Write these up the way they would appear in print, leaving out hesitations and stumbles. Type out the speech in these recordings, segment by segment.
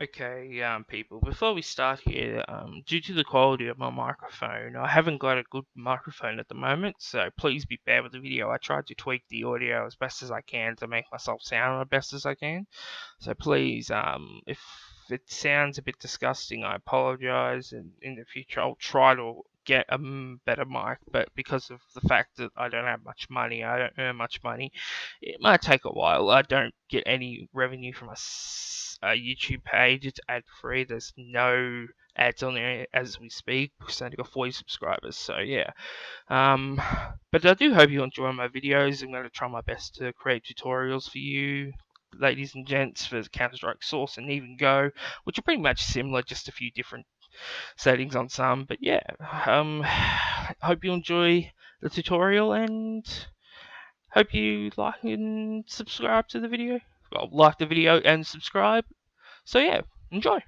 Okay, people, before we start here, due to the quality of my microphone, I haven't got a good microphone at the moment, so please be fair with the video. I tried to tweak the audio as best as I can to make myself sound as best as I can. So please, if it sounds a bit disgusting, I apologize, and in the future I'll try to get a better mic, but because of the fact that I don't have much money, I don't earn much money, it might take a while. I don't get any revenue from a YouTube page. It's ad free. There's no ads on there as we speak because I only got 40 subscribers. So yeah, but I do hope you enjoy my videos. I'm going to try my best to create tutorials for you, ladies and gents, for Counter-Strike Source and Even Go, which are pretty much similar, just a few different settings on some. But yeah, hope you enjoy the tutorial and hope you like and subscribe to the video. Well, like the video and subscribe. So yeah, enjoy.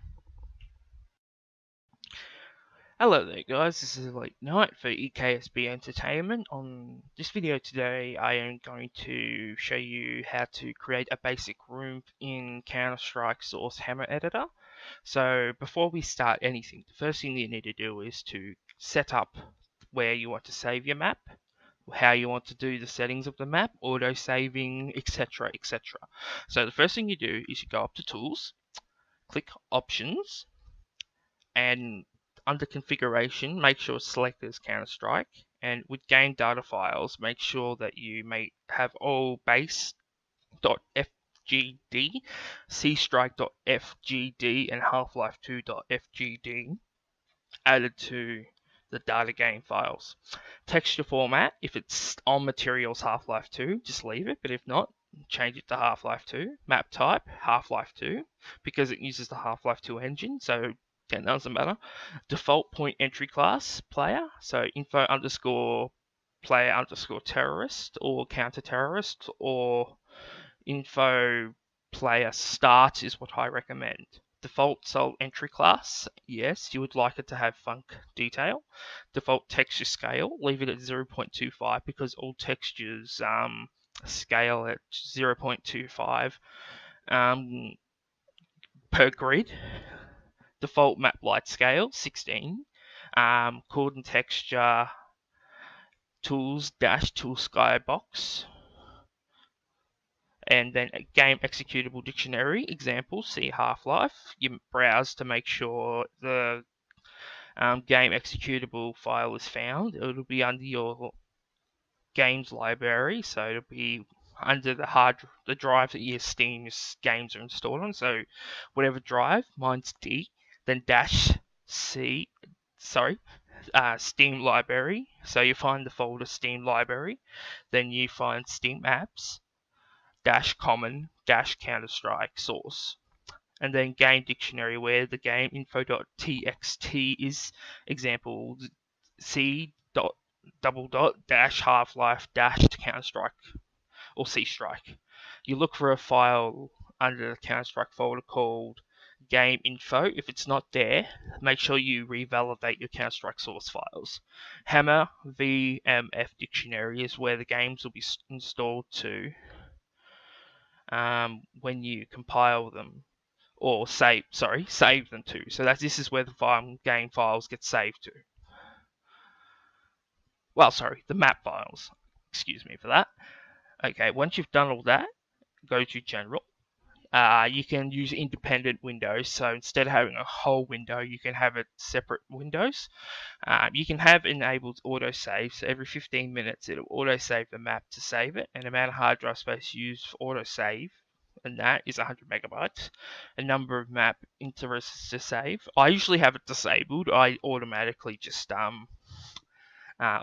Hello there guys, this is Late Night for EKSB Entertainment. On this video today I am going to show you how to create a basic room in Counter-Strike Source Hammer Editor. So before we start anything, the first thing you need to do is to set up where you want to save your map, how you want to do the settings of the map, auto saving, etc, etc. So the first thing you do is you go up to Tools, click Options, and under Configuration, make sure select as Counter-Strike, and with Game Data Files, make sure that you may have all base.fgd, cstrike.fgd, and half-life2.fgd added to the data game files. Texture format, if it's on materials Half-Life 2, just leave it, but if not, change it to Half-Life 2. Map type, Half-Life 2, because it uses the Half-Life 2 engine, so that doesn't matter. Default point entry class, player, so info underscore player underscore terrorist or counter terrorist, or info player start is what I recommend. Default cell entry class, yes, you would like it to have func detail. Default texture scale, leave it at 0.25 because all textures scale at 0.25 per grid. Default map light scale, 16. Chord and texture tools dash tool skybox. And then a game executable dictionary example, see Half-Life. You browse to make sure the game executable file is found. It'll be under your games library, so it'll be under the drive that your Steam's games are installed on. So whatever drive, mine's D, then dash C, Steam library. So you find the folder Steam library, then you find Steam apps, dash common, dash Counter-Strike source. And then game dictionary where the game info.txt is example C dot double dot dash Half-Life dash Counter-Strike or C-Strike. You look for a file under the Counter-Strike folder called game info. If it's not there, make sure you revalidate your Counter-Strike source files. Hammer VMF dictionary is where the games will be installed to when you compile them or save them to. So this is where the game files get saved to. Well, sorry, the map files. Excuse me for that. Okay, once you've done all that, go to General. You can use independent windows, so instead of having a whole window, you can have it separate windows. You can have enabled autosave, so every 15 minutes it'll autosave the map to save it, and the amount of hard drive space used for autosave, and that is 100 megabytes. A number of map interests to save. I usually have it disabled. I automatically just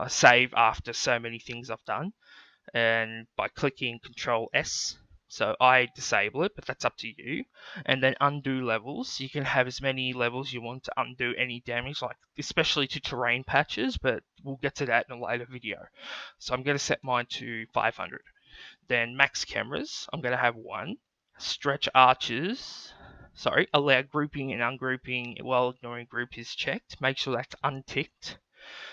save after so many things I've done, and by clicking Control S. So I disable it, but that's up to you. And then undo levels. You can have as many levels you want to undo any damage, like especially to terrain patches, but we'll get to that in a later video. So I'm going to set mine to 500. Then max cameras, I'm going to have 1. Stretch arches, allow grouping and ungrouping while ignoring group is checked. Make sure that's unticked.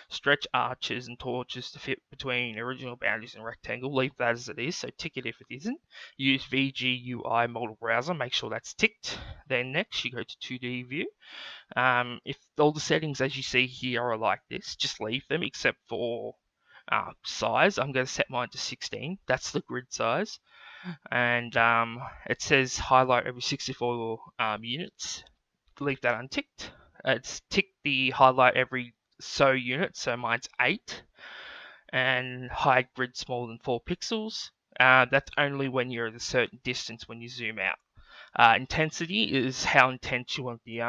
Stretch arches and torches to fit between original boundaries and rectangle. Leave that as it is, so tick it if it isn't. Use VGUI model browser, make sure that's ticked. Then next you go to 2D view. If all the settings as you see here are like this, just leave them except for size. I'm going to set mine to 16. That's the grid size. And it says highlight every 64 units. Leave that unticked. It's ticked the highlight every so unit, so mine's 8. And hide grid smaller than 4 pixels. That's only when you're at a certain distance when you zoom out. Intensity is how intense you want the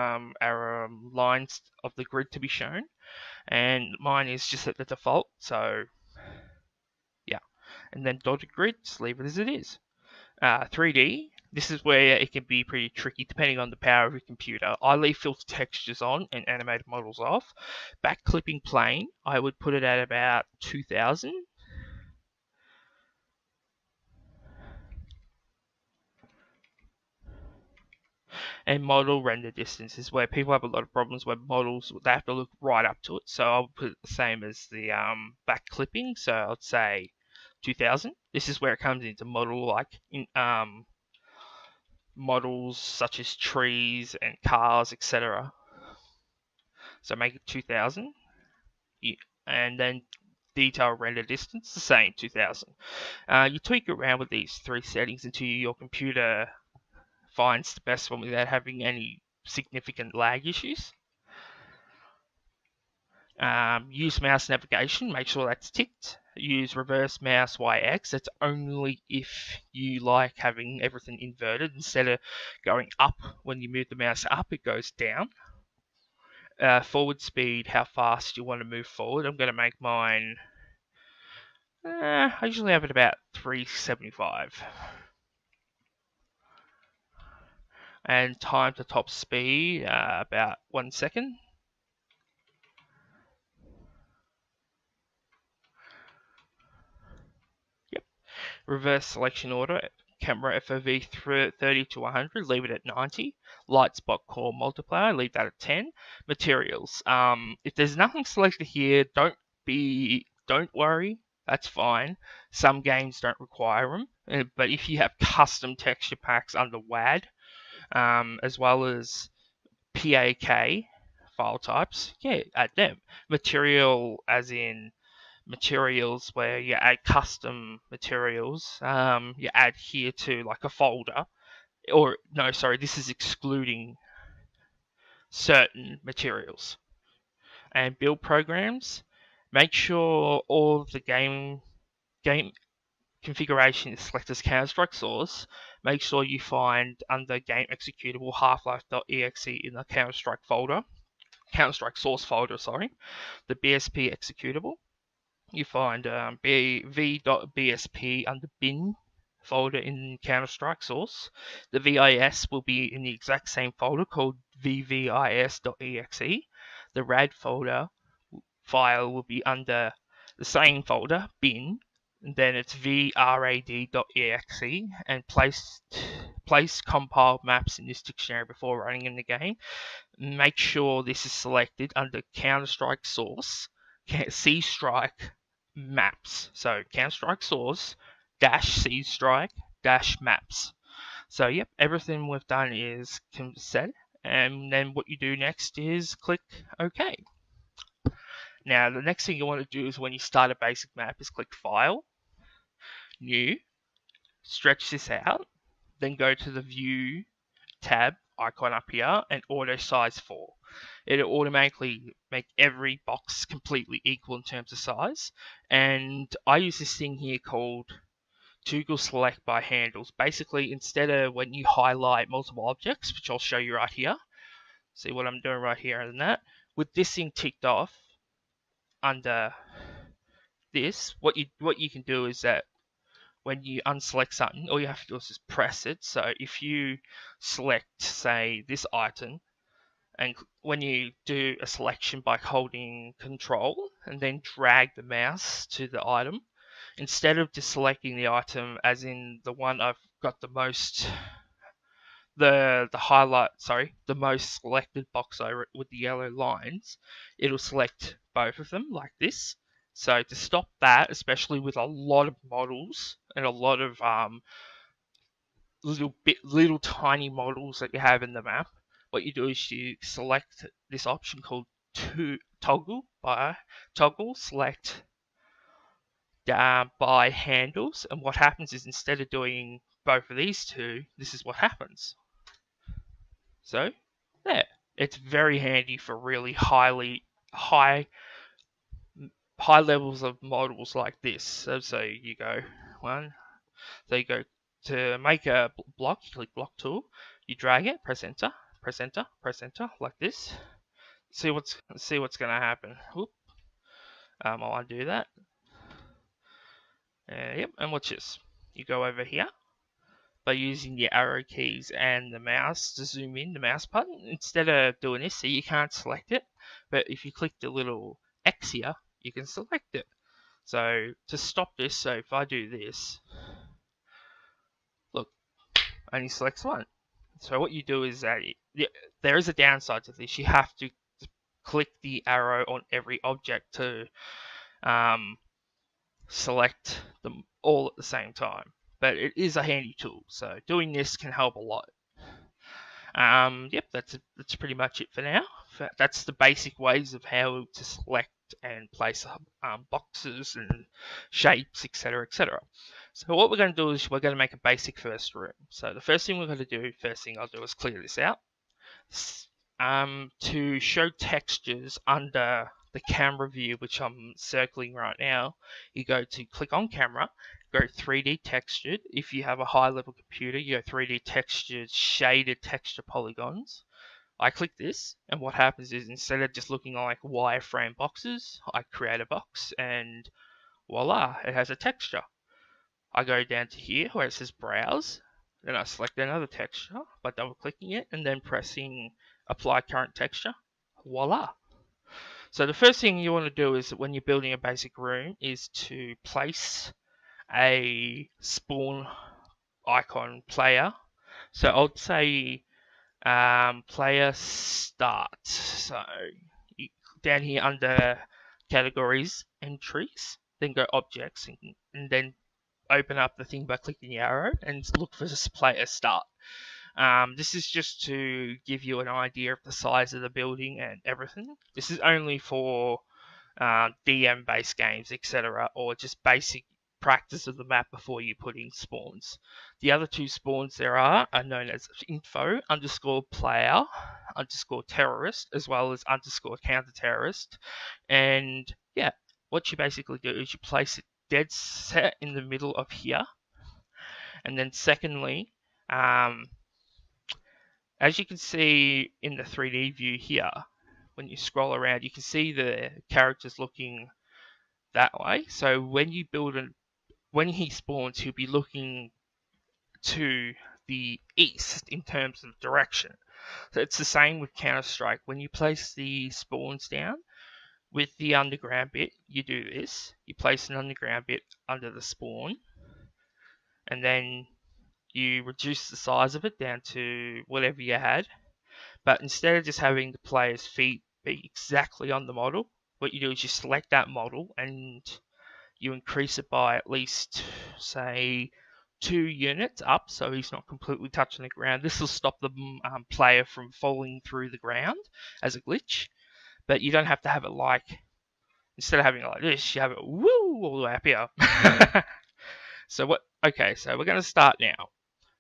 lines of the grid to be shown, and mine is just at the default, so yeah. And then dotted grid, just leave it as it is. 3D, this is where it can be pretty tricky depending on the power of your computer. I leave filter textures on and animated models off. Back clipping plane, I would put it at about 2000. And model render distance is where people have a lot of problems where models, they have to look right up to it. So I'll put it the same as the back clipping. So I'd say 2000. This is where it comes into model, like in models such as trees and cars, etc. So make it 2000. And then detail render distance, the same, 2000. You tweak around with these 3 settings until your computer finds the best one without having any significant lag issues. Use mouse navigation, make sure that's ticked. Use reverse mouse YX, that's only if you like having everything inverted. Instead of going up, when you move the mouse up, it goes down. Forward speed, how fast you want to move forward. I'm going to make mine, I usually have it about 375. And time to top speed, about 1 second. Yep. Reverse selection order, camera FOV 30 to 100, leave it at 90. Light spot core multiplier, leave that at 10. Materials, if there's nothing selected here, don't worry, that's fine. Some games don't require them, but if you have custom texture packs under WAD, as well as PAK file types, yeah, add them. Material, as in materials where you add custom materials, you add here to like a folder, or no, sorry, this is excluding certain materials. And build programs, make sure all of the game configuration is selected as Counter-Strike source. Make sure you find under game executable half-life.exe in the Counter-Strike folder, Counter-Strike source folder, sorry, the BSP executable. You find v.bsp under bin folder in Counter-Strike source. The VIS will be in the exact same folder called vvis.exe. The RAD folder file will be under the same folder, bin, and then it's vrad.exe, and place compiled maps in this dictionary before running in the game. Make sure this is selected under Counter-Strike source, C-Strike maps. So Counter-Strike source -C-Strike -maps. So yep, everything we've done is set, and then what you do next is click OK. Now the next thing you want to do is when you start a basic map is click File, New, stretch this out, then go to the View tab icon up here and auto size 4. It'll automatically make every box completely equal in terms of size. And I use this thing here called toggle select by handles. Basically, instead of when you highlight multiple objects, which I'll show you right here, see what I'm doing right here and that, with this thing ticked off under this, what you can do is that when you unselect something, all you have to do is just press it. So if you select, say, this item, and when you do a selection by holding Control and then drag the mouse to the item, instead of just selecting the item as in the one I've got the most the most selected box with the yellow lines, it'll select both of them like this. So to stop that, especially with a lot of models and a lot of little tiny models that you have in the map, what you do is you select this option called toggle select by handles, and what happens is instead of doing both of these two, this is what happens. So there, it's very handy for really high levels of models like this. So you go one, so you go to make a block, you click block tool, you drag it, press enter, press enter, press enter like this. See what's gonna happen. Whoop. I'll undo that. Yep, and watch this. You go over here by using the arrow keys and the mouse to zoom in, the mouse button. Instead of doing this, see, you can't select it, but if you click the little X here, you can select it. So to stop this, so if I do this, look, only selects one. So what you do is that there is a downside to this. You have to click the arrow on every object to select them all at the same time. But it is a handy tool, so doing this can help a lot. Yep, that's pretty much it for now. That's the basic ways of how to select and place boxes and shapes, etc., etc. So what we're going to do is we're going to make a basic first room. So the first thing we're going to do, I'll do is clear this out. To show textures under the camera view, which I'm circling right now, you go to click on camera, go 3D textured. If you have a high level computer, you go 3D textured shaded texture polygons. I click this, and what happens is instead of just looking like wireframe boxes, I create a box and voila, it has a texture. I go down to here where it says browse, then I select another texture by double clicking it and then pressing apply current texture. Voila. So the first thing you want to do is when you're building a basic room is to place a spawn icon player. So I'll say player start. So down here under categories, entries, then go objects and then open up the thing by clicking the arrow and look for this player start. This is just to give you an idea of the size of the building and everything. This is only for DM based games, etc., or just basic practice of the map before you put in spawns. The other two spawns there are known as info underscore player underscore terrorist, as well as underscore counter terrorist. And yeah, what you basically do is you place it dead set in the middle of here. And then secondly, as you can see in the 3D view here, when you scroll around, you can see the characters looking that way. So when you when he spawns, he'll be looking to the east in terms of direction. So it's the same with Counter-Strike. When you place the spawns down with the underground bit, you do this. You place an underground bit under the spawn, and then you reduce the size of it down to whatever you had. But instead of just having the player's feet be exactly on the model, what you do is you select that model and you increase it by at least, say, 2 units up, so he's not completely touching the ground. This will stop the player from falling through the ground as a glitch, but you don't have to have it like, instead of having it like this, you have it woo all the way up here. So we're going to start now.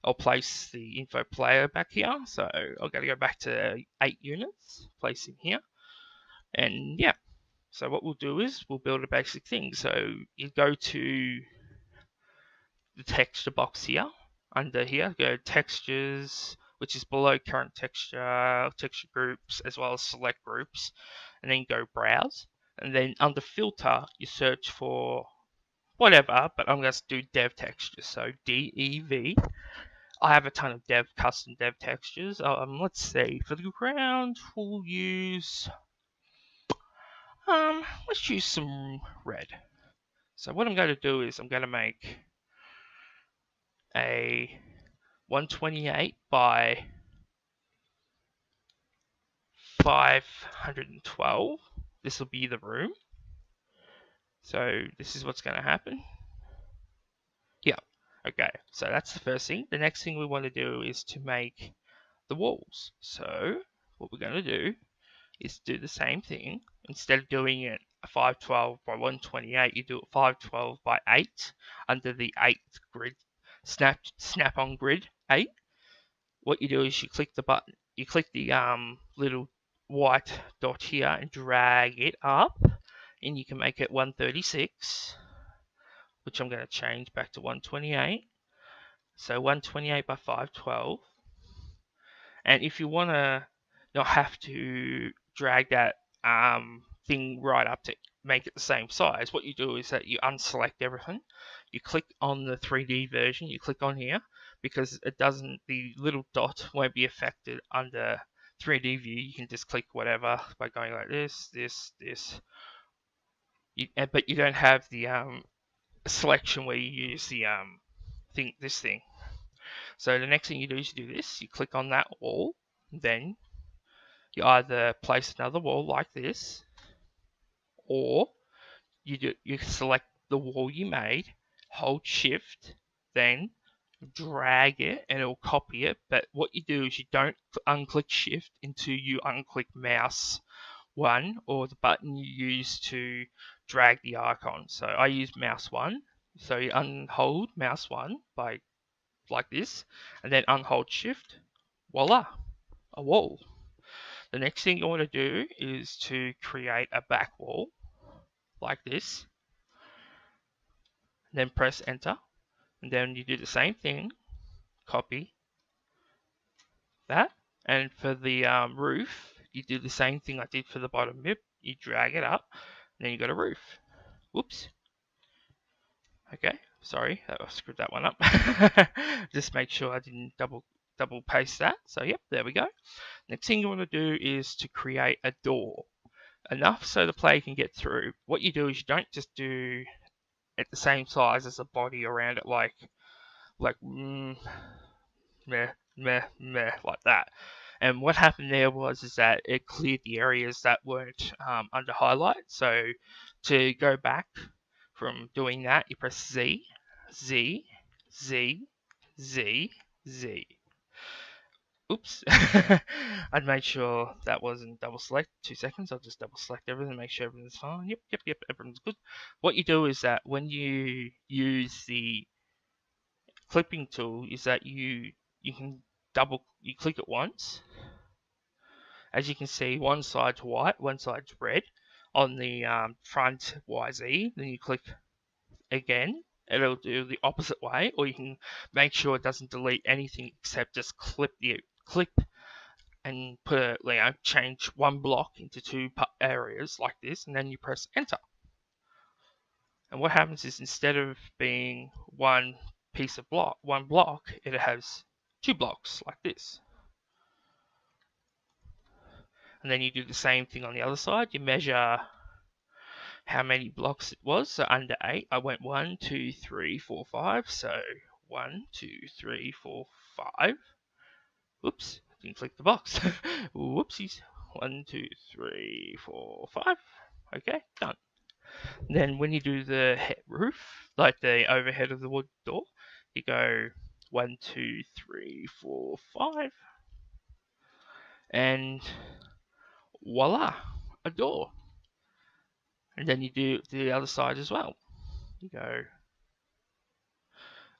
I'll place the info player back here, so I've got to go back to 8 units, place him here, and yeah. So what we'll do is we'll build a basic thing. So you go to the texture box here, under here, go textures, which is below current texture, texture groups, as well as select groups, and then go browse, and then under filter, you search for whatever, but I'm going to do dev textures, so DEV. I have a ton of custom dev textures. Let's see, for the ground, we'll use, let's use some red. So what I'm going to do is I'm going to make a 128 by 512. This will be the room. So this is what's going to happen. Yeah. Okay. So that's the first thing. The next thing we want to do is to make the walls. So what we're going to do is do the same thing. Instead of doing it 512 by 128, you do it 512 by 8 under the 8th grid, snap on grid 8. What you do is you click the button, you click the little white dot here and drag it up, and you can make it 136, which I'm going to change back to 128. So 128 by 512. And if you want to not have to drag that thing right up to make it the same size, what you do is that you unselect everything. You click on the 3D version, you click on here, because it doesn't, the little dot won't be affected under 3D view. You can just click whatever by going like this, this. But you don't have the selection where you use the this thing. So the next thing you do is you do this, you click on that wall, then you either place another wall like this, or you select the wall you made, hold shift, then drag it and it'll copy it. But what you do is you don't unclick shift until you unclick mouse 1 or the button you use to drag the icon. So I use mouse 1. So you unhold mouse 1 by like this, and then unhold shift, voila, a wall. The next thing you want to do is to create a back wall like this, then press enter, and then you do the same thing, copy that, and for the roof, you do the same thing I did for the bottom bit, you drag it up, and then you got a roof. Whoops. Okay, sorry, I screwed that one up. Just make sure I didn't double paste that. So yep, there we go. Next thing you want to do is to create a door. Enough so the player can get through. What you do is you don't just do it the same size as the body around it, like meh, like that. And what happened there was is that it cleared the areas that weren't under highlight. So to go back from doing that, you press Z, Z, Z, Z, Z. Oops. I'd made sure that wasn't double select. 2 seconds. I'll just double select everything, make sure everything's fine. Yep, everything's good. What you do is that when you use the clipping tool, is that you can you click it once. As you can see, one side's white, one side's red on the front YZ. Then you click again, it'll do the opposite way, or you can make sure it doesn't delete anything except just clip and change one block into 2 areas like this, and then you press enter. And what happens is instead of being one block, it has 2 blocks like this. And then you do the same thing on the other side. You measure how many blocks it was. So under 8, I went 1, 2, 3, 4, 5. So 1, 2, 3, 4, 5. Whoops, didn't click the box. Whoopsies. 1, 2, 3, 4, 5. Okay, done. Then when you do the roof, like the overhead of the wood door, you go 1, 2, 3, 4, 5. And voila, a door. And then you do the other side as well. You go,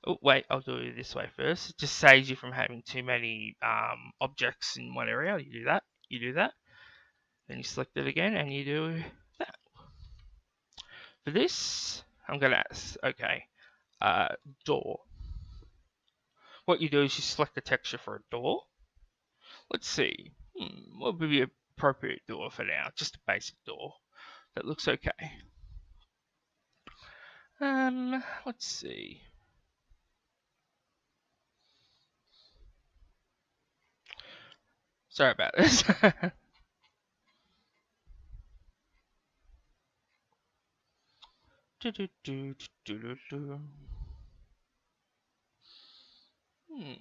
oh wait, I'll do it this way first. It just saves you from having too many objects in one area. You do that, then you select it again and you do that. For this, I'm gonna okay, door. What you do is you select the texture for a door. Let's see, what would be an appropriate door for now? Just a basic door that looks okay. Let's see. Sorry about this. Hmm.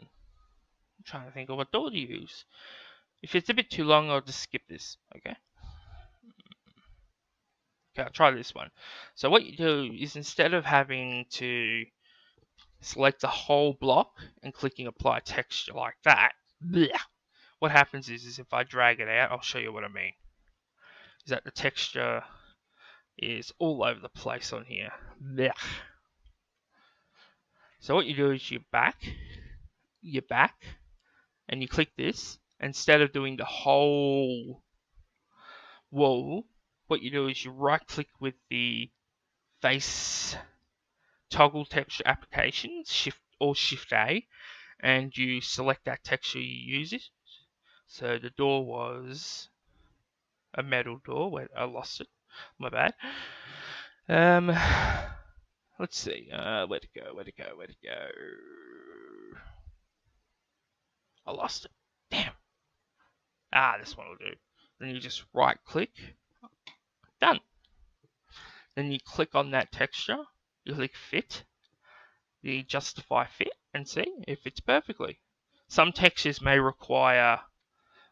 trying to think of what door to use. If it's a bit too long, I'll just skip this. Okay. Okay, I'll try this one. So what you do is instead of having to select the whole block and clicking apply texture like that, bleh, what happens is if I drag it out, I'll show you what I mean. Is that the texture is all over the place on here. Blech. So what you do is you're back, and you click this. Instead of doing the whole wall, what you do is you right click with the face toggle texture applications, Shift A, and you select that texture you use it. So the door was a metal door. Wait, I lost it. My bad. Let's see. Where'd it go? I lost it. Damn. This one will do. Then you just right click. Done. Then you click on that texture. You click fit. You justify fit and see if it's perfectly. Some textures may require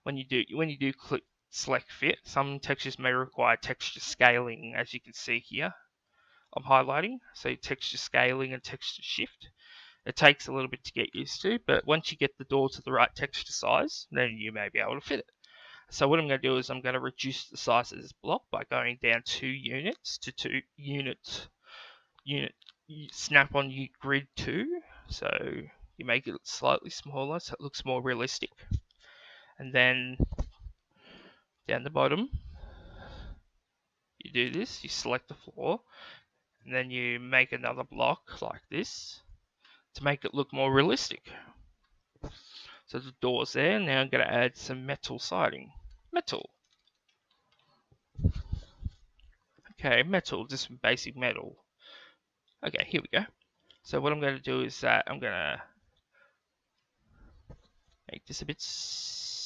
when you do click select fit. Some textures may require texture scaling, as you can see here. I'm highlighting, so texture scaling and texture shift. It takes a little bit to get used to, but once you get the door to the right texture size, then you may be able to fit it. So what I'm going to do is I'm going to reduce the size of this block by going down 2 units to 2 units. Snap on grid 2, so you make it slightly smaller so it looks more realistic. And then down the bottom, you do this, you select the floor, and then you make another block like this to make it look more realistic. So the door's there. Now I'm going to add some metal siding. Metal. Okay, metal, just some basic metal. Okay, here we go. So what I'm going to do is that I'm going to make this a bit smaller.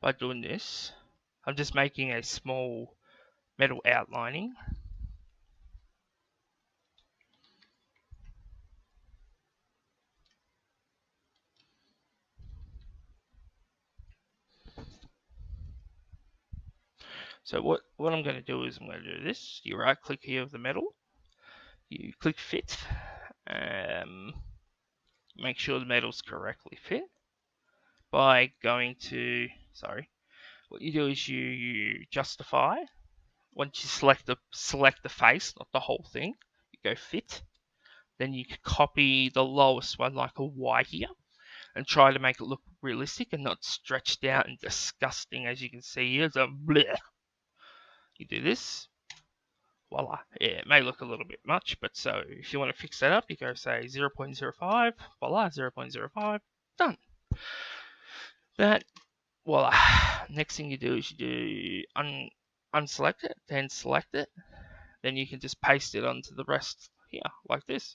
By doing this, I'm just making a small metal outlining. So what I'm going to do is I'm going to do this. You right click here of the metal. You click fit. Make sure the metal's correctly fit. By going to, what you do is you justify. Once you select the face, not the whole thing, you go fit. Then you can copy the lowest one, like a Y here, and try to make it look realistic and not stretched out and disgusting, as you can see here. So bleh. You do this, voila. Yeah, it may look a little bit much, but so if you want to fix that up, you go say 0.05, voila, 0.05, done. That, voila. Next thing you do is you do unselect it, then select it, then you can just paste it onto the rest here, like this.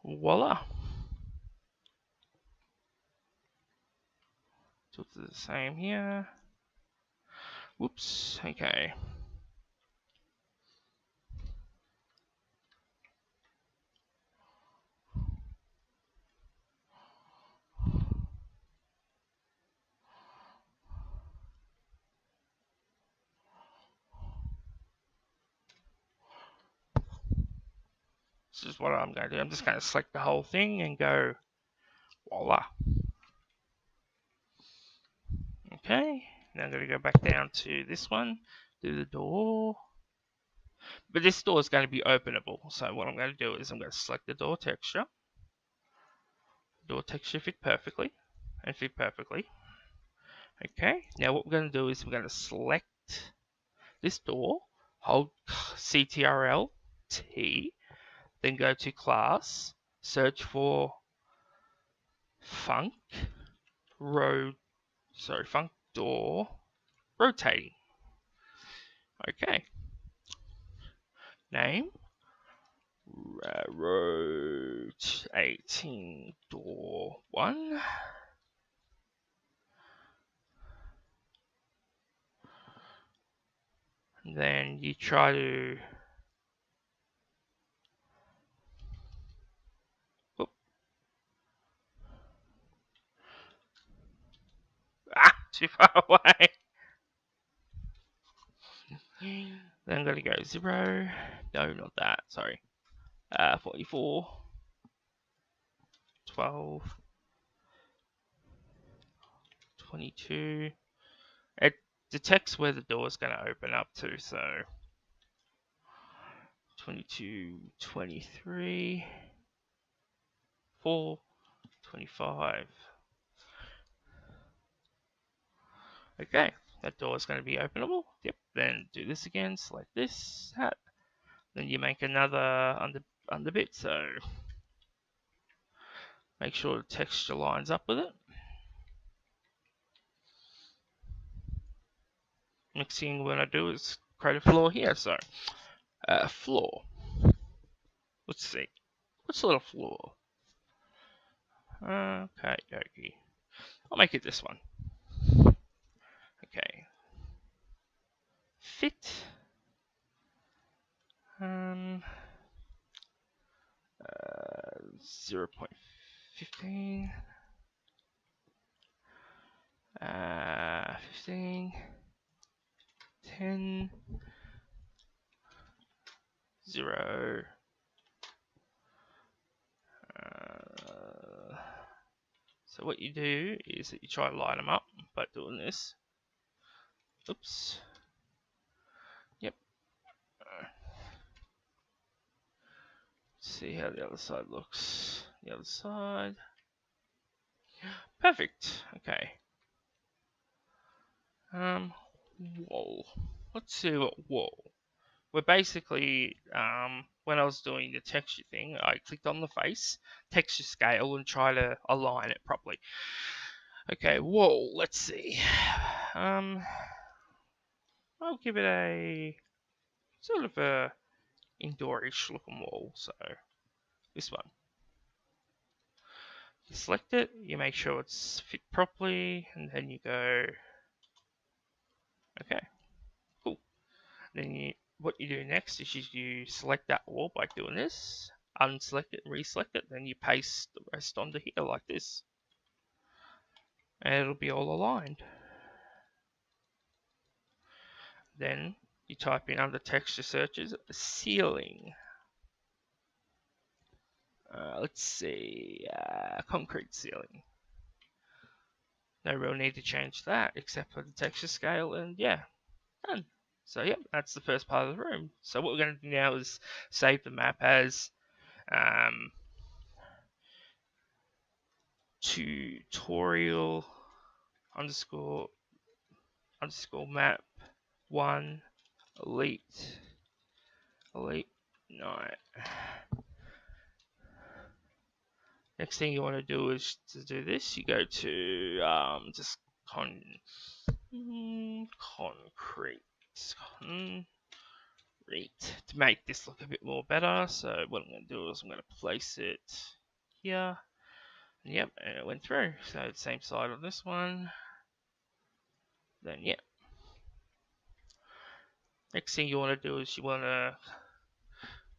Voila. So it's the same here. Whoops, okay. This is what I'm going to do. I'm just going to select the whole thing and go voila. Okay, now I'm going to go back down to this one, do the door. But this door is going to be openable. So what I'm going to do is I'm going to select the door texture. Door texture fit perfectly and fit perfectly. Okay, now what we're going to do is we're going to select this door, hold CTRL T, then go to class, search for func door rotating. Okay. Name rotating door 1. And then you try to too far away. Then I'm going to go 0. No, not that. Sorry. 44. 12. 22. It detects where the door is going to open up to, so 22, 23, 4, 25. Okay, that door is going to be openable. Yep, then do this again, select this, hat. Then you make another under bit, so make sure the texture lines up with it. Next thing we're going to do is create a floor here, so floor. Let's see. What sort of floor? Okay, I'll make it this one. Okay. Fit. 0.15. 15. 10. 0. So what you do is that you try to line them up by doing this. Oops. Yep. See how the other side looks. The other side. Perfect. Okay. Wall. Let's see what wall. We're basically, when I was doing the texture thing, I clicked on the face, texture scale, and try to align it properly. Okay, wall. Let's see. I'll give it a sort of a indoorish looking wall. So this one. You select it, you make sure it's fit properly, and then you go, okay, cool. Then what you do next is you select that wall by doing this, unselect it, reselect it, then you paste the rest onto here like this. And it'll be all aligned. Then you type in under texture searches, ceiling. Let's see, concrete ceiling. No real need to change that except for the texture scale, and yeah, done. So yep, that's the first part of the room. So what we're going to do now is save the map as tutorial underscore map 1 elite night. Next thing you want to do is to do this. You go to just concrete to make this look a bit more better. So what I'm going to do is I'm going to place it here. And yep, and it went through. So the same side on this one. Then yep. Next thing you want to do is you want to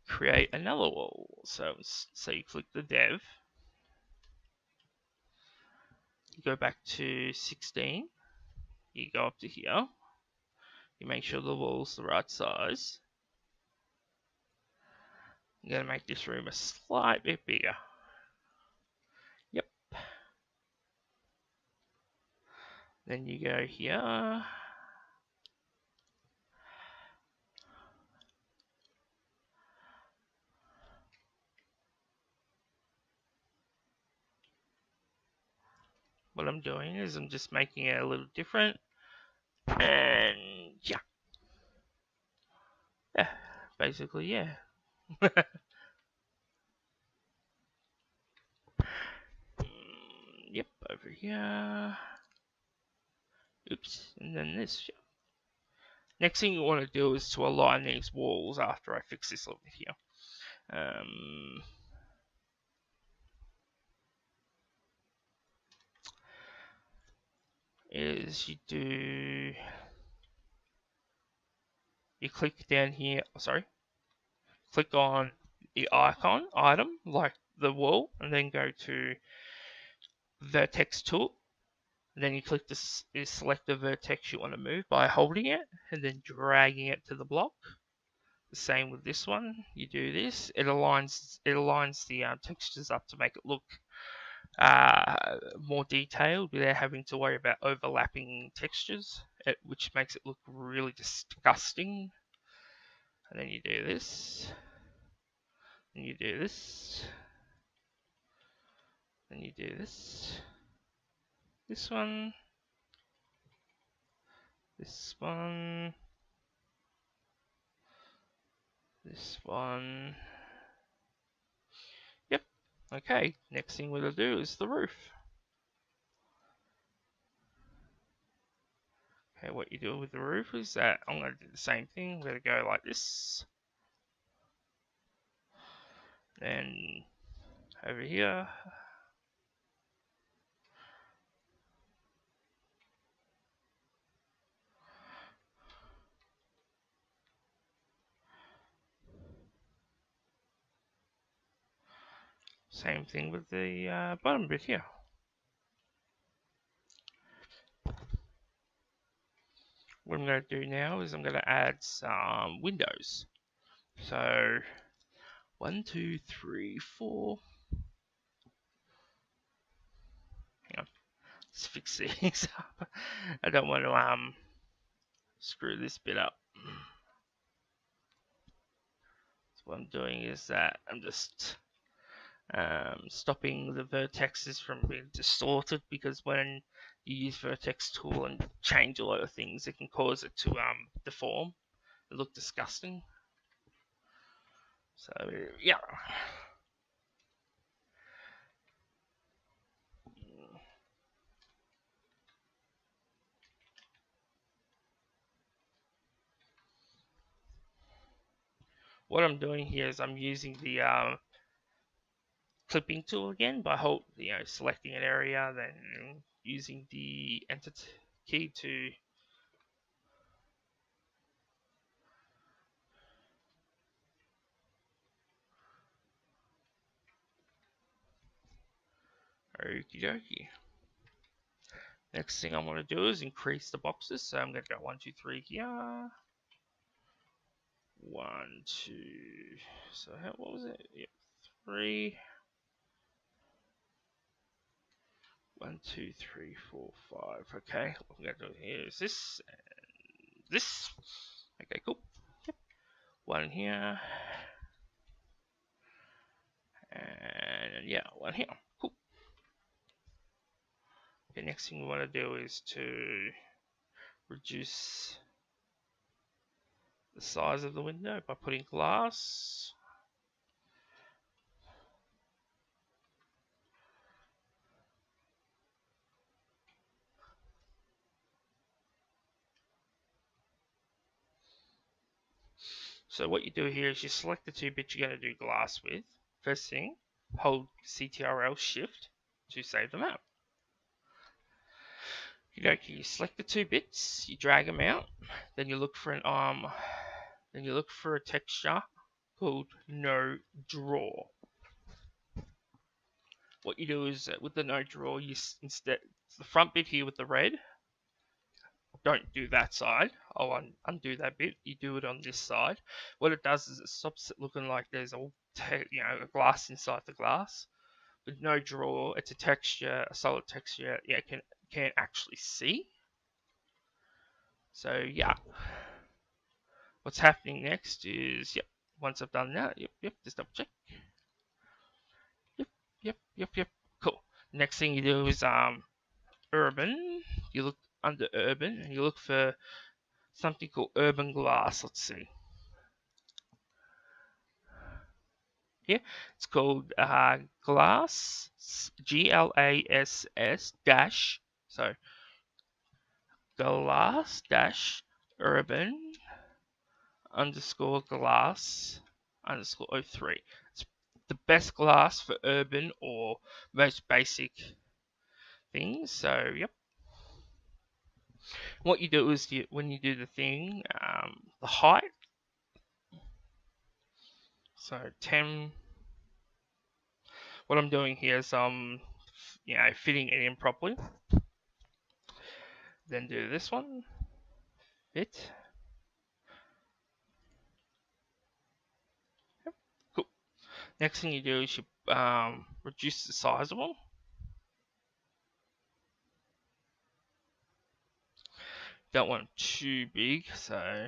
create another wall. So you click the dev. You go back to 16. You go up to here. You make sure the wall's the right size. I'm going to make this room a slight bit bigger. Yep. Then you go here. What I'm doing is I'm just making it a little different. And yeah. Yeah, basically, yeah. Yep, over here. Oops, and then this. Yeah. Next thing you want to do is to align these walls after I fix this over here. is you click down here, click on the item, like the wall, and then go to vertex tool. And then you click this, you select the vertex you want to move by holding it and then dragging it to the block. The same with this one. You do this, it aligns the textures up to make it look more detailed without having to worry about overlapping textures, which makes it look really disgusting. And then you do this, and you do this, and you do this. This one, this one, this one. Yep. Okay, next thing we're going to do is the roof. Okay, what you do with the roof is that I'm going to do the same thing. We're going to go like this. Then over here. Same thing with the bottom bit here. What I'm going to do now is I'm going to add some windows. So 1, 2, 3, 4. Hang on, let's fix these up. I don't want to screw this bit up. So what I'm doing is that I'm just stopping the vertexes from being distorted, because when you use vertex tool and change a lot of things, it can cause it to deform, it look disgusting. So yeah. What I'm doing here is I'm using the clipping tool again by selecting an area, then using the enter key to okie dokie. Next thing I want to do is increase the boxes, so I'm going to go 1, 2, 3 here. 1, 2. So what was it? Yep, 3. 1, 2, 3, 4, 5. Okay, what I'm going to do here is this and this. Okay, cool. Yep. 1 here. And yeah, 1 here. Cool. Okay, next thing we want to do is to reduce the size of the window by putting glass. So what you do here is you select the 2 bits you're going to do glass with. First thing, hold CTRL Shift to save them out. You select the 2 bits, you drag them out, then you look for a texture called No Draw. What you do is with the No Draw, you instead the front bit here with the red. Don't do that side. I'll undo that bit. You do it on this side. What it does is it stops it looking like there's a glass inside the glass. With No Draw, it's a texture, a solid texture. Yeah, can't actually see. So yeah, what's happening next is once I've done that, just double check. Yep. Cool. Next thing you do is urban. You look under urban and you look for something called urban glass. Let's see. Here it's called glass, GLASS dash. So glass dash urban underscore glass underscore 03. It's the best glass for urban or most basic things. So yep. What you do is when you do the thing, the height. So 10. What I'm doing here is fitting it in properly. Then do this one. Fit. Yep. Cool. Next thing you do is you reduce the size of them. Don't want them too big, so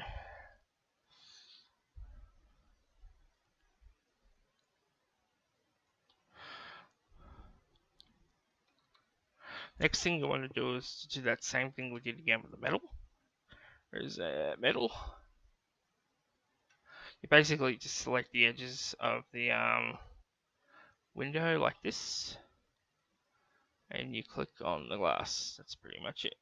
next thing you want to do is do that same thing we did again with the metal. There's metal. You basically just select the edges of the window like this, and you click on the glass. That's pretty much it.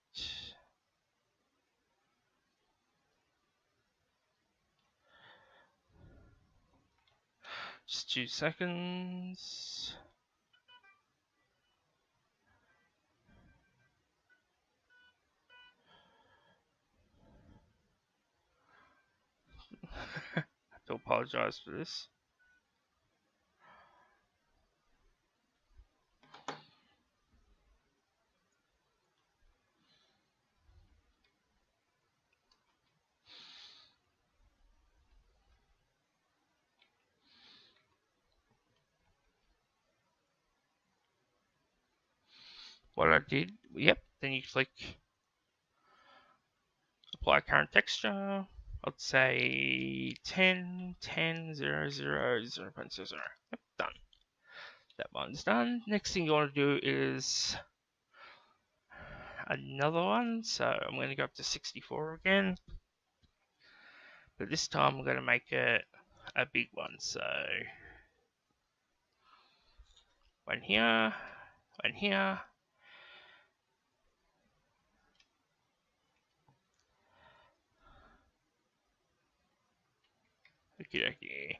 Just 2 seconds. I have to apologize for this. What I did, yep, then you click apply current texture. I'd say 10, 10, 0, 0, 0, 0.00. Yep, done. That one's done. Next thing you want to do is another one. So I'm going to go up to 64 again. But this time I'm going to make it a big one. So one here, one here. Okay.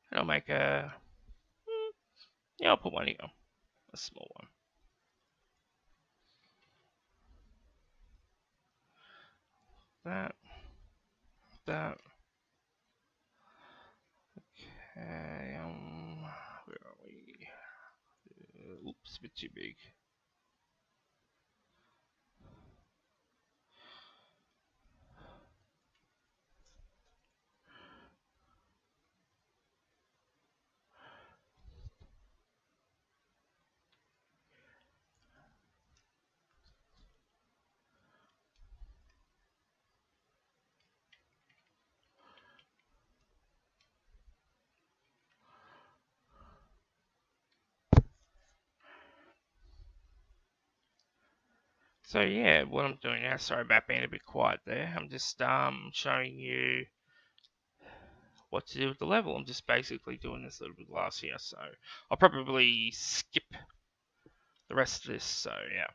And I'll make I'll put one here, a small one. That. Okay, where are we? Oops, a bit too big. So yeah, what I'm doing now, sorry about being a bit quiet there. I'm just showing you what to do with the level. I'm just basically doing this little bit of glass here, so I'll probably skip the rest of this. So yeah,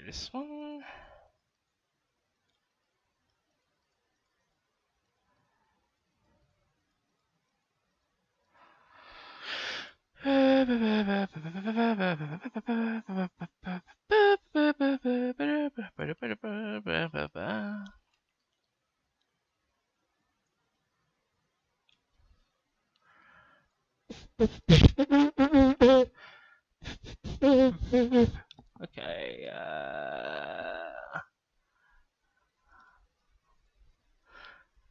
this one. Okay,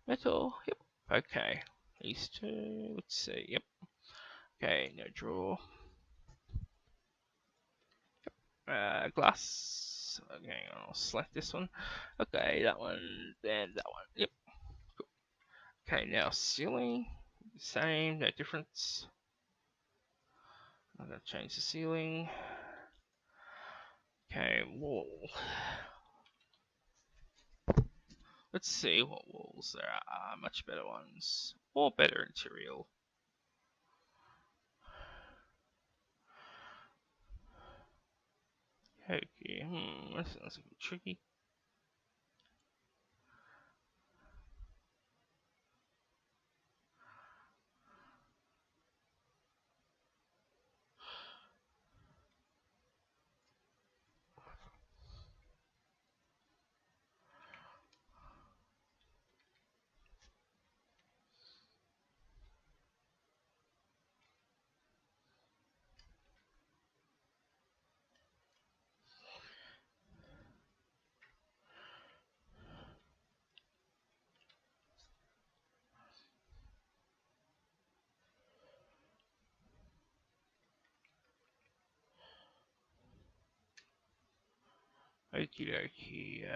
metal, yep, okay. These two, let's see, yep. Okay, no draw. Glass. Okay, I'll select this one. Okay, that one, then that one. Yep. Okay, now ceiling. Same, no difference. I'm gonna change the ceiling. Okay, wall. Let's see what walls there are. Much better ones. Or better material. Okay, that sounds a bit tricky. Okie dokie.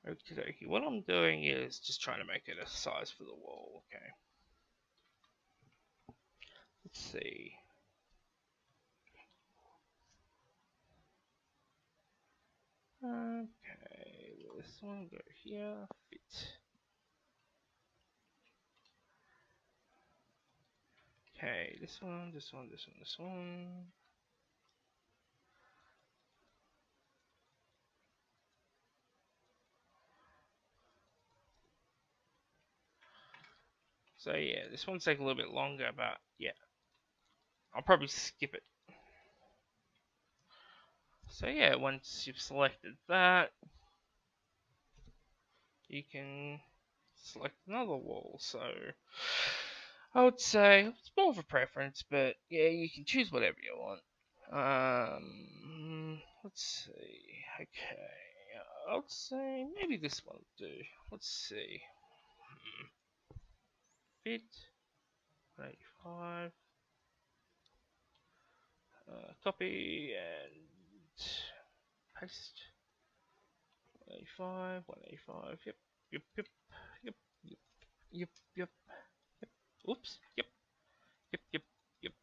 Okie dokie. What I'm doing is just trying to make it a size for the wall. Okay. Let's see. Okay, this one go here, fit. Okay, this one, this one, this one, this one. So yeah, this one's take a little bit longer, but yeah, I'll probably skip it. So yeah, once you've selected that, you can select another wall. So I would say it's more of a preference, but yeah, you can choose whatever you want. Let's see. Okay, I'll say maybe this one will do. Let's see. Fit 185. Copy and paste. 185. 185. Yep. Yep. Yep. Yep. Yep. Yep. Yep. Yep. Oops. Yep. Yep. Yep. Yep.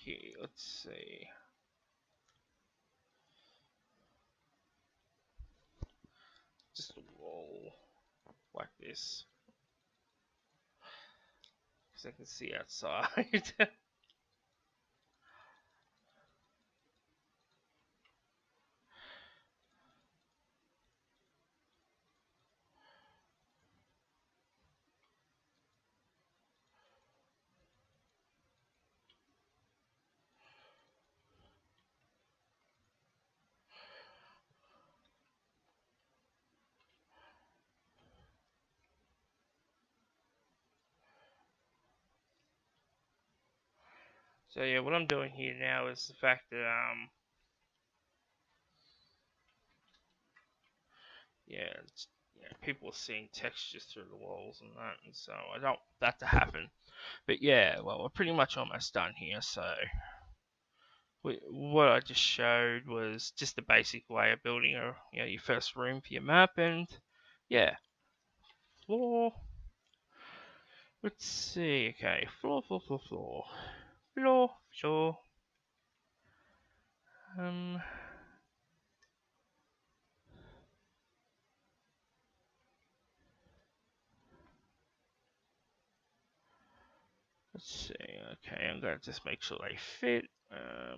Okay. Let's see. Just roll like this, because I can see outside. So yeah, what I'm doing here now is the fact that yeah, people are seeing textures through the walls and that, and so I don't want that to happen. But yeah, well, we're pretty much almost done here. So what I just showed was just the basic way of building your first room for your map, and yeah, floor. Let's see. Okay, floor, floor, floor, floor, floor, floor. Um, let's see. Okay, I'm gonna just make sure they fit.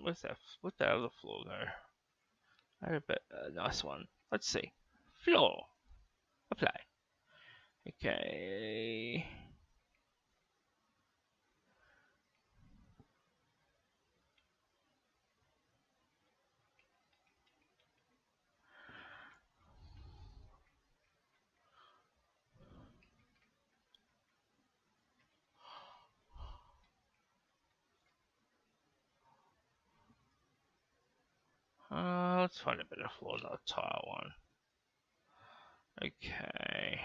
Where's that? Where'd that other floor go? I bet a nice one. Let's see. Floor. Apply. Okay. Let's find a better floor, not a tile one. Okay.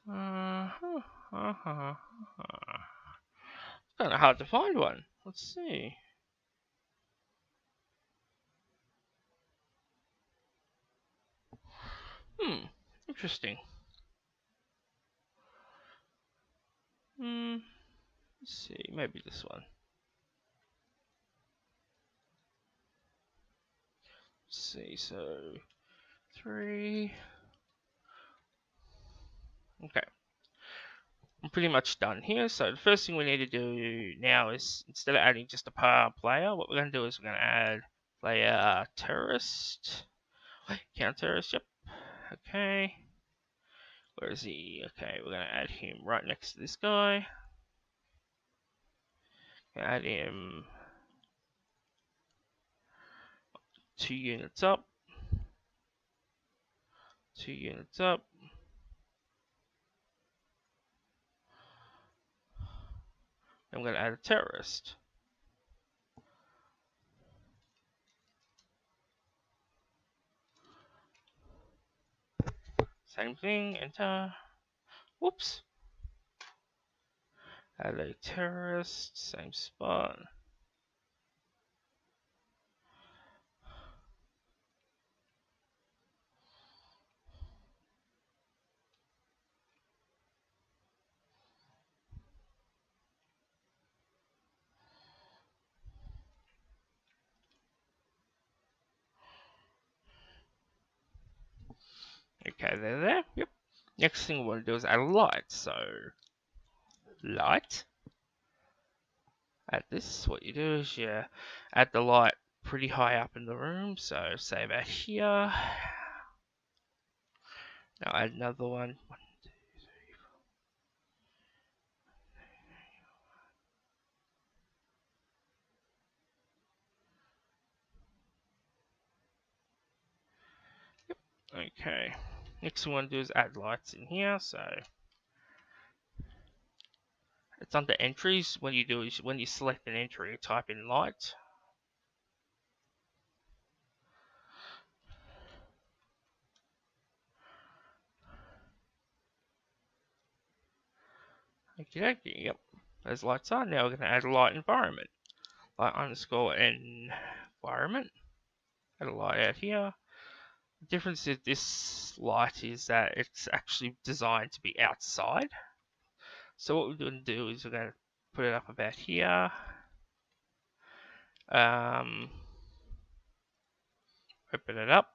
It's kind of hard to find one. Let's see. Interesting. Let's see. Maybe this one. Let's see. So 3. Okay. I'm pretty much done here. So the first thing we need to do now is, instead of adding just a player, what we're going to do is we're going to add player terrorist. Count terrorist, yep. Okay. Where is he? Okay, we're going to add him right next to this guy. Add him 2 units up. 2 units up. I'm going to add a terrorist. Same thing, enter. Whoops. Add a terrorist, same spot. Okay, they're there. Yep. Next thing we want to do is add a light. So, light. Add this. What you do is you add the light pretty high up in the room. So, say about here. Now add another one. 1, 2, 3, 4. Okay. Next thing we want to do is add lights in here. So, it's under entries. What you do is when you select an entry, you type in light. Okay, yep. Those lights are. Now we're going to add a light environment. Light underscore environment. Add a light out here. The difference with this light is that it's actually designed to be outside. So what we're going to do is we're going to put it up about here. Open it up.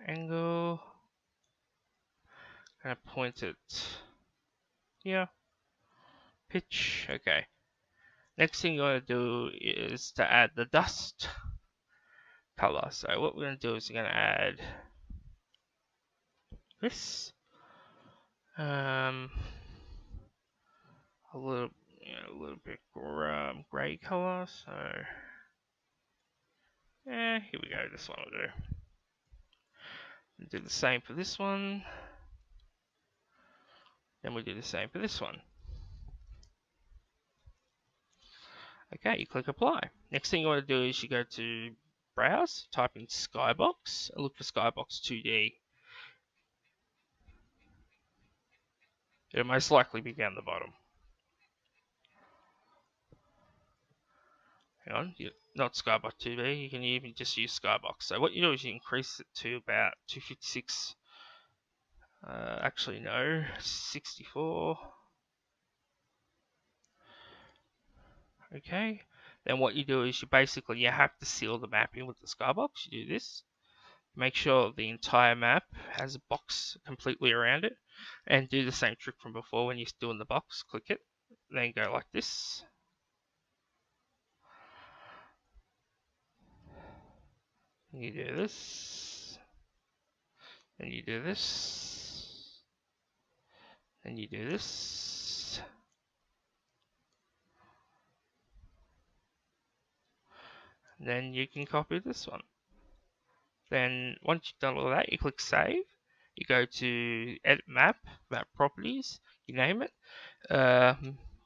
Angle. Going to point it here. Pitch. Okay. Next thing you're going to do is to add the dust color. So what we're going to do is we're going to add this. A little bit gray color. So here we go. This one will do. Do the same for this one. Then we do the same for this one. Okay, you click apply. Next thing you want to do is you go to browse, type in Skybox, and look for Skybox 2D. It'll most likely be down the bottom. Hang on, not Skybox 2D, you can even just use Skybox. So what you do is you increase it to about 256, actually no, 64. Okay, then what you do is you have to seal the mapping with the Skybox. You do this. Make sure the entire map has a box completely around it, and do the same trick from before when you're doing the box. Click it, then go like this. You do this, and you do this, and you do this. Then you can copy this one. Then once you've done all that, you click save. You go to edit map properties, you name it.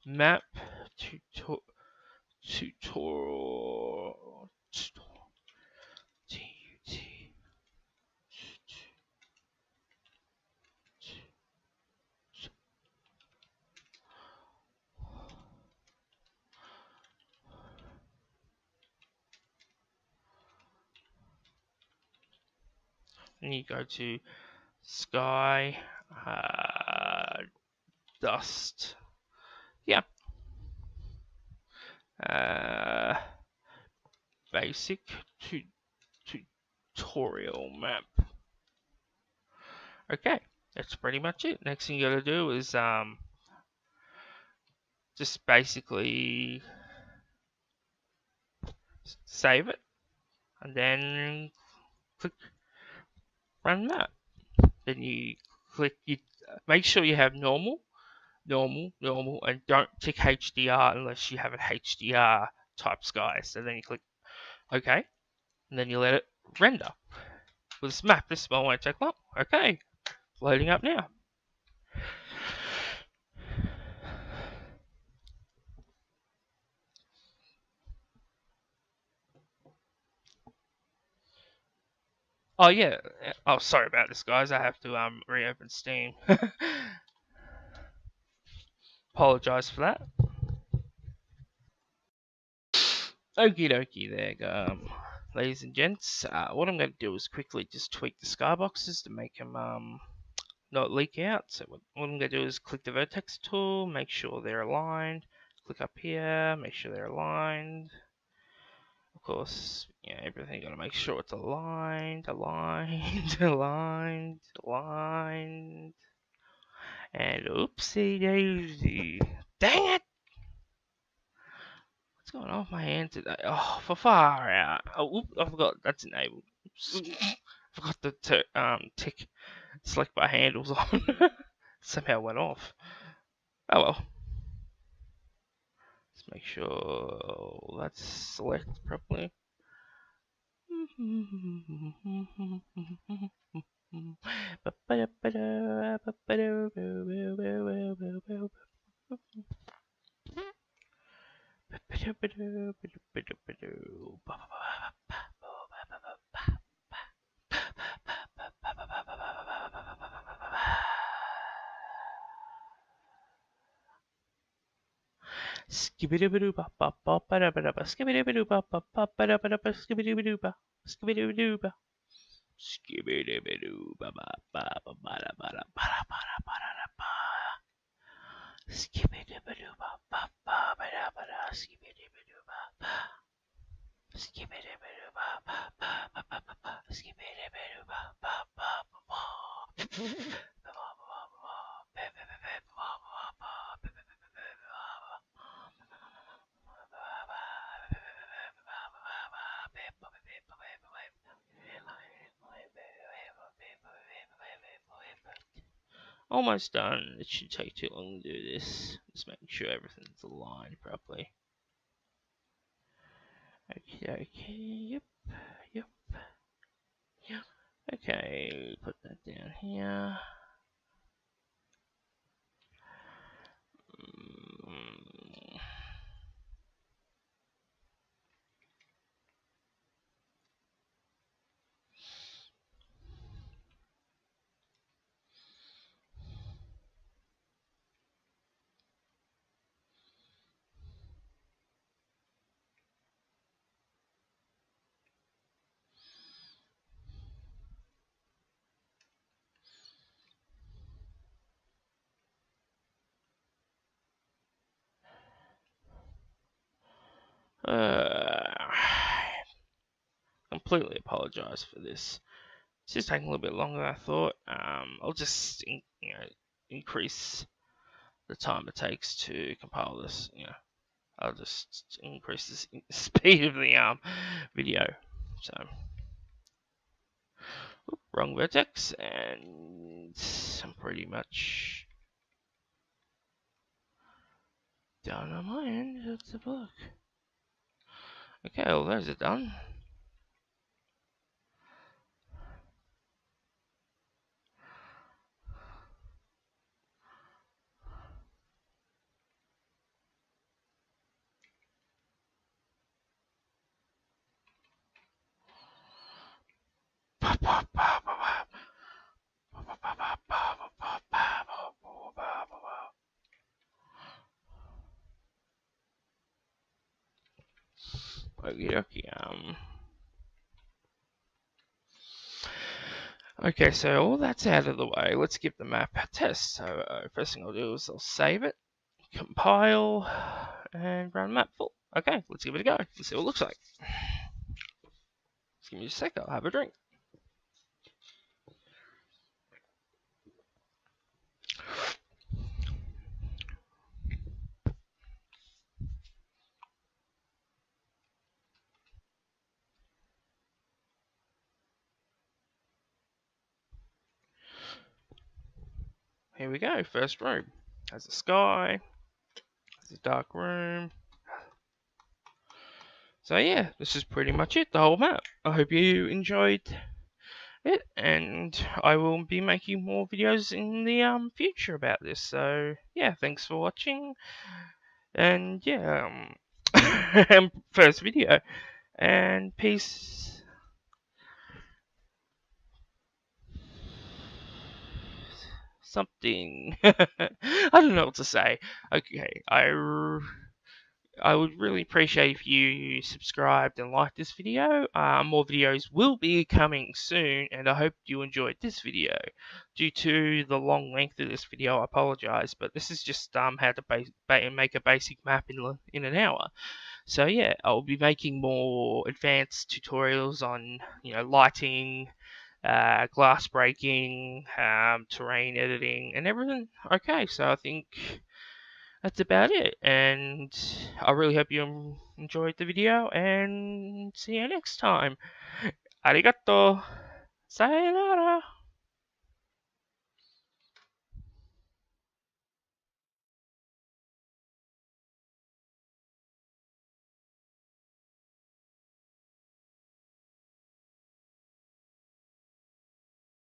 Map tutorial. And you go to sky, dust. Yeah. Basic tutorial map. Okay, that's pretty much it. Next thing you gotta do is just basically save it, and then click run map. Then you click, you make sure you have normal, and don't tick HDR unless you have an HDR type sky. So then you click OK, and then you let it render. With this map, this one won't take long. Okay, loading up now. Oh yeah. Oh, sorry about this, guys. I have to reopen Steam. Apologize for that. Okie dokie there, ladies and gents. What I'm going to do is quickly just tweak the skyboxes to make them not leak out. So what I'm going to do is click the vertex tool, make sure they're aligned. Click up here, make sure they're aligned. Of course, yeah, everything got to make sure it's aligned, aligned, aligned, aligned. And oopsie daisy. Dang it! What's going on with my hand today? Oh, for far out. Oh, I forgot that's enabled. Forgot the tick select by handles on. Somehow went off. Oh well. Let's make sure that's selected properly. Skibidi-bidoo-ba, ba-ba-ba-da-ba-da-ba, skibidi-bidoo-ba, ba-ba-ba-da-ba-da-ba, skibidi-bidoo-ba, skibidi-bidoo-ba, skibidi-bidoo-ba, ba-ba-ba-da-ba-da-ba-da-ba-da-ba-da-ba, skibidi-bidoo-ba, ba-ba-ba-da-ba-da, skibidi-bidoo-ba, skibidi-bidoo-ba, ba-ba-ba-ba-ba, skibidi-bidoo-ba, ba-ba-ba-ba. Almost done. It shouldn't take too long to do this. Just making sure everything's aligned properly. Okay, yep. Okay, put that down here. Completely apologize for this. It's just taking a little bit longer than I thought. I'll just increase the time it takes to compile this. I'll just increase the speed of the video. So Oop, wrong vertex, and I'm pretty much done on my end. Let's have a look. Okay, well, those are done. Okay, so all that's out of the way. Let's give the map a test. So first thing I'll do is I'll save it, compile, and run map full. Okay, let's give it a go. Let's see what it looks like. Just give me a sec. I'll have a drink. Here we go. First room has a sky. Has a dark room. So yeah, this is pretty much it. The whole map. I hope you enjoyed it, and I will be making more videos in the future about this. So yeah, thanks for watching, and yeah, first video, and peace. Something. I don't know what to say. Okay, I would really appreciate if you subscribed and liked this video. More videos will be coming soon, and I hope you enjoyed this video. Due to the long length of this video, I apologize, but this is just how to make a basic map in an hour. So yeah, I'll be making more advanced tutorials on lighting, glass breaking, terrain editing, and everything. Okay, so I think that's about it, and I really hope you enjoyed the video, and see you next time. Arigato. Sayonara.